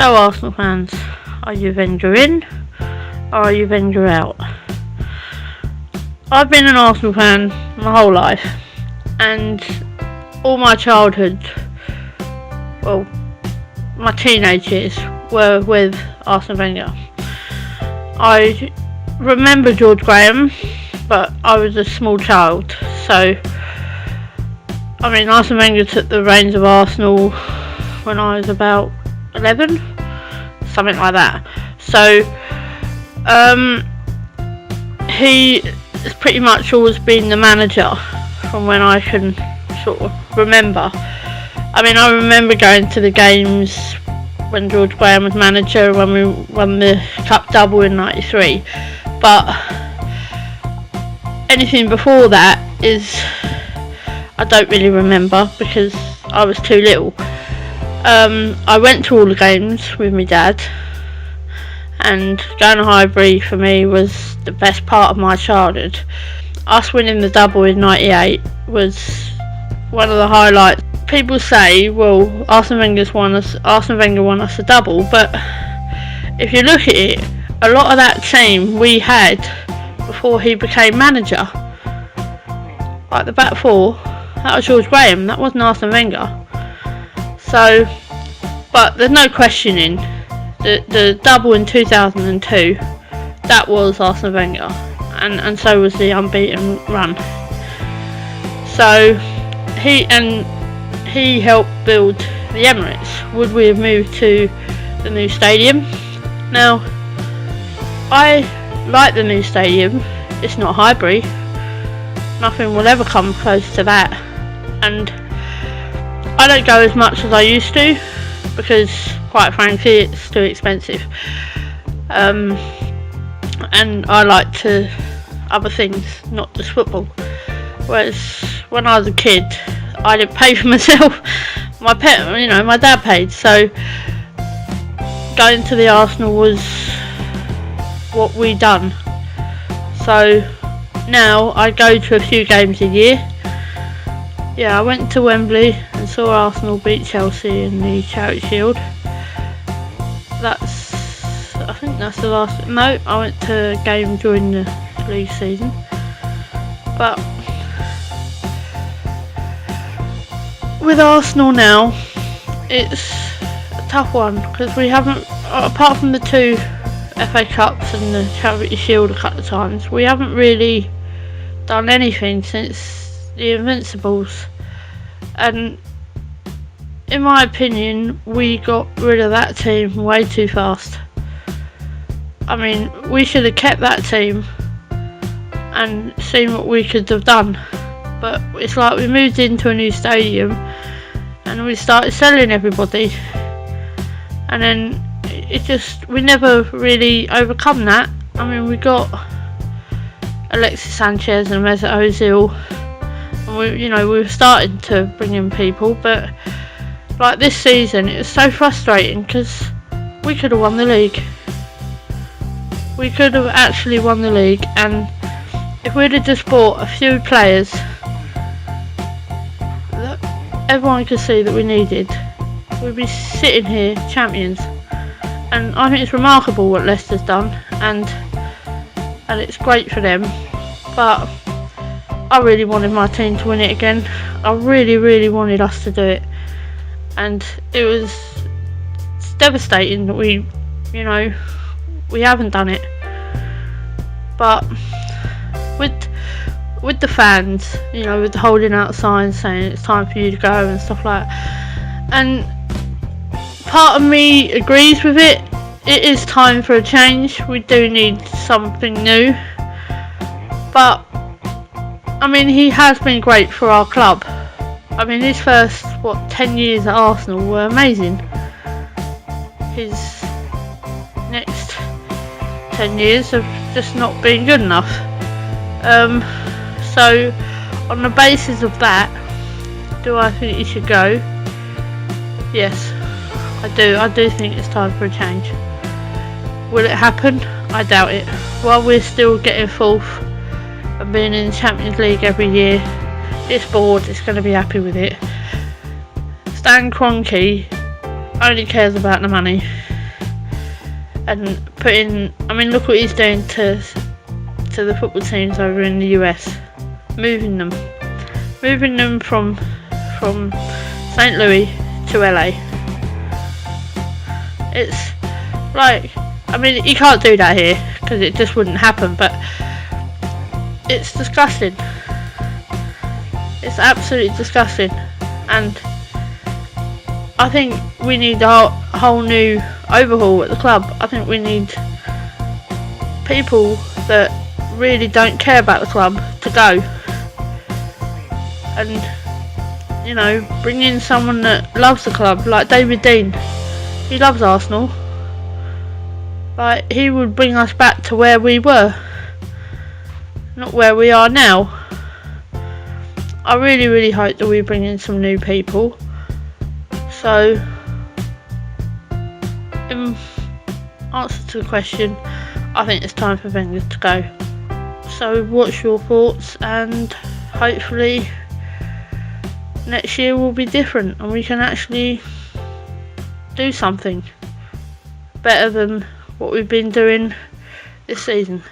So Arsenal fans, are you Wenger in or are you Wenger out? I've been an Arsenal fan my whole life, and all my childhood, well, my teenage years were with Arsene Wenger. I remember George Graham, but I was a small child, so Arsene Wenger took the reins of Arsenal when I was about 11, something like that. So he has pretty much always been the manager from when I can sort of remember. I remember going to the games when George Graham was manager, when we won the Cup double in '93, but anything before that I don't really remember because I was too little. I went to all the games with my dad, and going to Highbury for me was the best part of my childhood. Us winning the double in '98 was one of the highlights. People say, well, Arsene Wenger won us a double, but if you look at it, a lot of that team we had before he became manager, like the back four, that was George Graham, that wasn't Arsene Wenger. So, but there's no questioning, the double in 2002, that was Arsene Wenger, and so was the unbeaten run. So he helped build the Emirates. Would we have moved to the new stadium? Now, I like the new stadium. It's not Highbury. Nothing will ever come close to that. And I don't go as much as I used to because, quite frankly, it's too expensive. And I like to other things, not just football. Whereas when I was a kid, I didn't pay for myself. My dad paid. So going to the Arsenal was what we done. So now I go to a few games a year. Yeah, I went to Wembley and saw Arsenal beat Chelsea in the Charity Shield. I think that's the last. No, I went to a game during the league season. But with Arsenal now, it's a tough one because we haven't, apart from the two FA Cups and the Charity Shield a couple of times, we haven't really done anything since the Invincibles. And in my opinion, we got rid of that team way too fast. We should have kept that team and seen what we could have done. But it's like we moved into a new stadium and we started selling everybody, and then we never really overcome that. We got Alexis Sanchez and Mesut Ozil, and we were starting to bring in people, but like this season it was so frustrating because we could have won the league. We could have actually won the league, and if we'd have just bought a few players that everyone could see that we needed, we'd be sitting here champions. And I think it's remarkable what Leicester's done, and it's great for them. But I really wanted my team to win it again. I really, really wanted us to do it, and it's devastating that we haven't done it. But with the fans, with the holding out signs saying it's time for you to go and stuff like that, and part of me agrees with it. It is time for a change. We do need something new. But he has been great for our club. His first 10 years at Arsenal were amazing. His next 10 years have just not been good enough. So on the basis of that, do I think he should go? Yes, I do think it's time for a change. Will it happen? I doubt it. While we're still getting fourth and being in the Champions League every year, this board is going to be happy with it. Stan Kroenke only cares about the money. and putting. I mean, look what he's doing to the football teams over in the US, moving them from St. Louis to LA. It's like, I mean, you can't do that here because it just wouldn't happen, but it's disgusting. It's absolutely disgusting, and I think we need a whole new overhaul at the club. I think we need people that really don't care about the club to go, and, you know, bring in someone that loves the club, like David Dein. He loves Arsenal. Like, he would bring us back to where we were, not where we are now. I really, really hope that we bring in some new people. So, in answer to the question, I think it's time for Wenger to go. So, what's your thoughts? And hopefully next year will be different and we can actually do something better than what we've been doing this season.